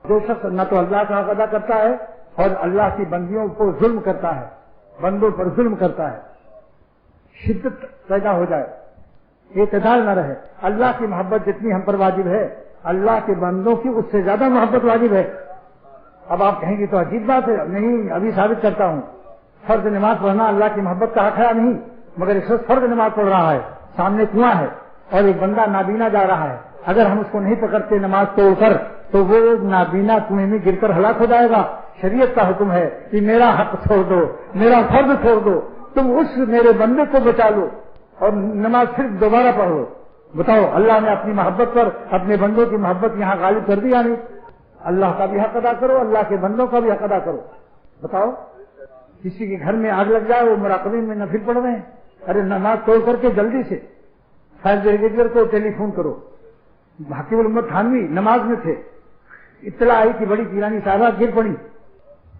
جو شخص نہ تو اللہ کا حق ادا کرتا ہے اور اللہ کی بندیوں کو ظلم کرتا ہے، بندوں پر ظلم کرتا ہے، شدت پیدا ہو جائے، اعتدال نہ رہے۔ اللہ کی محبت جتنی ہم پر واجب ہے، اللہ کے بندوں کی اس سے زیادہ محبت واجب ہے۔ اب آپ کہیں گے تو عجیب بات ہے، نہیں ابھی ثابت کرتا ہوں۔ فرض نماز پڑھنا اللہ کی محبت کا حق ہے نہیں، مگر اس وقت فرض نماز پڑھ رہا ہے، سامنے کنواں ہے اور ایک بندہ نابینا جا رہا ہے، اگر ہم اس کو نہیں پکڑتے نماز توڑ کر تو وہ نابینا کنویں میں گر کر ہلاک ہو جائے گا۔ شریعت کا حکم ہے کہ میرا حق چھوڑ دو، میرا فرض چھوڑ دو، تم اس میرے بندے کو بچا لو اور نماز صرف دوبارہ پڑھو۔ بتاؤ اللہ نے اپنی محبت پر اپنے بندوں کی محبت یہاں غالب کر دی یا نہیں؟ اللہ کا بھی حق ادا کرو، اللہ کے بندوں کا بھی حق ادا کرو۔ بتاؤ کسی کے گھر میں آگ لگ جائے، وہ مراقبے میں نفل پڑھ رہے ہیں، ارے نماز توڑ کر کے جلدی سے فائر بریگیڈیئر کو ٹیلی فون کرو۔ حکیم الامت تھانوی نماز میں تھے، اطلاع آئی کہ بڑی پیرانی صاحبہ گر پڑی،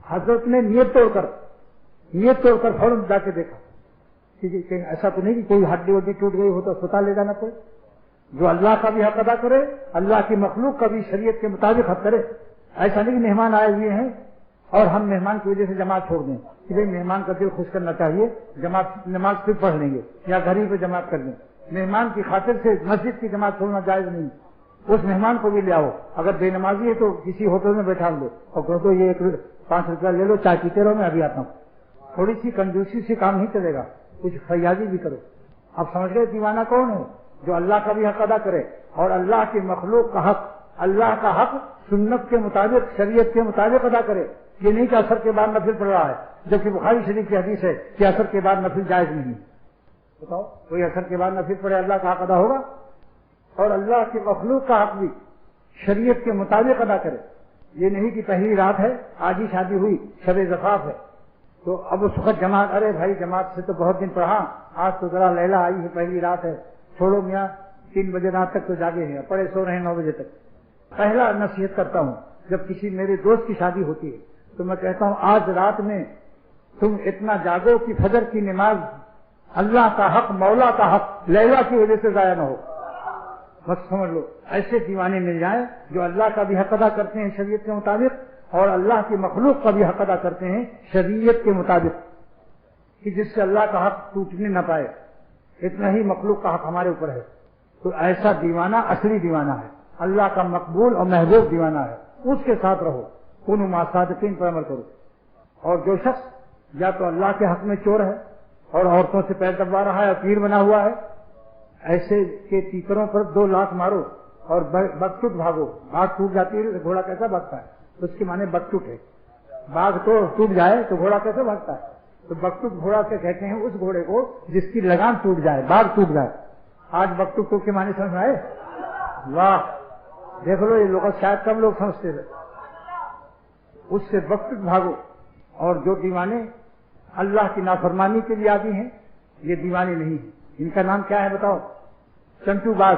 حضرت نے نیت توڑ کر فوراً جا کے دیکھا کہ ایسا تو نہیں کہ کوئی ہڈی وڈی ٹوٹ گئی ہو تو اسپتال لے جانا پڑے۔ جو اللہ کا بھی حق ادا کرے، اللہ کی مخلوق کا بھی شریعت کے مطابق حق کرے۔ ایسا نہیں کہ مہمان آئے ہوئے ہیں اور ہم مہمان کی وجہ سے جماعت چھوڑ دیں کہ بھائی مہمان کا دل خوش کرنا چاہیے، جماعت نماز پھر پڑھ لیں گے یا گھر ہی پہ جماعت کر دیں۔ مہمان کی خاطر سے مسجد کی جماعت چھوڑنا جائز نہیں۔ اس مہمان کو بھی لے آؤ، اگر بے نمازی ہے تو کسی ہوٹل میں بیٹھا دو اور کہو تو یہ 5 روپیہ لے لو، چائے پیتے رہو، میں ابھی آتا ہوں۔ تھوڑی سی کنجوسی سے کام نہیں چلے گا، کچھ فیاضی بھی کرو۔ اب سمجھ گئے دیوانہ کون ہے؟ جو اللہ کا بھی حق ادا کرے اور اللہ کی مخلوق کا حق، اللہ کا حق سنت کے مطابق، شریعت کے مطابق ادا کرے۔ یہ نہیں کہ اثر کے بعد نفل پڑھ رہا ہے، جبکہ بخاری شریف کی حدیث ہے کہ اثر کے بعد نفل جائز نہیں۔ بتاؤ کوئی اثر کے بعد نفل پڑھے اللہ کا حق ادا ہوگا؟ اور اللہ کی مخلوق کا حق بھی شریعت کے مطابق ادا کرے۔ یہ نہیں کہ پہلی رات ہے، آج ہی شادی ہوئی، شب زفاف ہے تو اب اس وقت جماعت، ارے بھائی جماعت سے تو بہت دن پڑھا، آج تو ذرا لیلا آئی ہے، پہلی رات ہے، چھوڑو میاں 3 بجے رات تک تو جاگے ہیں، پڑے سو رہے ہیں 9 بجے تک۔ پہلا نصیحت کرتا ہوں، جب کسی میرے دوست کی شادی ہوتی ہے تو میں کہتا ہوں آج رات میں تم اتنا جاگو کہ فجر کی نماز اللہ کا حق، مولا کا حق لیلا کی وجہ سے ضائع نہ ہو۔ بس سمجھ لو ایسے دیوانے مل جائیں جو اللہ کا بھی حق ادا کرتے ہیں شریعت کے مطابق اور اللہ کی مخلوق کا بھی حق ادا کرتے ہیں شریعت کے مطابق، کہ جس سے اللہ کا حق ٹوٹنے نہ پائے۔ اتنا ہی مخلوق کا حق ہمارے اوپر ہے، تو ایسا دیوانہ اصلی دیوانہ ہے، اللہ کا مقبول اور محبوب دیوانہ ہے، اس کے ساتھ رہو، کونوا مع الصادقین پر عمل کرو۔ اور جو شخص یا تو اللہ کے حق میں چور ہے اور عورتوں سے پیر دبا رہا ہے اور پیر بنا ہوا ہے، ایسے کے ٹیکروں پر 2 لاکھ مارو اور بکٹوٹ بھاگو۔ باغ ٹوٹ جاتی ہے تو گھوڑا کیسا بھاگتا ہے؟ اس کے معنی بکٹوٹ ہے۔ باغ تو ٹوٹ جائے تو گھوڑا کیسے بھاگتا ہے؟ تو بکٹوٹ گھوڑا سے کہتے ہیں اس گھوڑے کو جس کی لگام ٹوٹ جائے، باغ ٹوٹ جائے۔ آج بکٹوٹ کے معنی سمجھ آئے؟ واہ، دیکھ لو یہ لوگ شاید کم لوگ سمجھتے تھے۔ اس سے بکٹوٹ بھاگو۔ اور جو دیوانے اللہ کی نافرمانی کے لیے عادی ہیں، یہ دیوانے نہیں ہیں۔ ان کا نام کیا ہے بتاؤ؟ چنٹو باز۔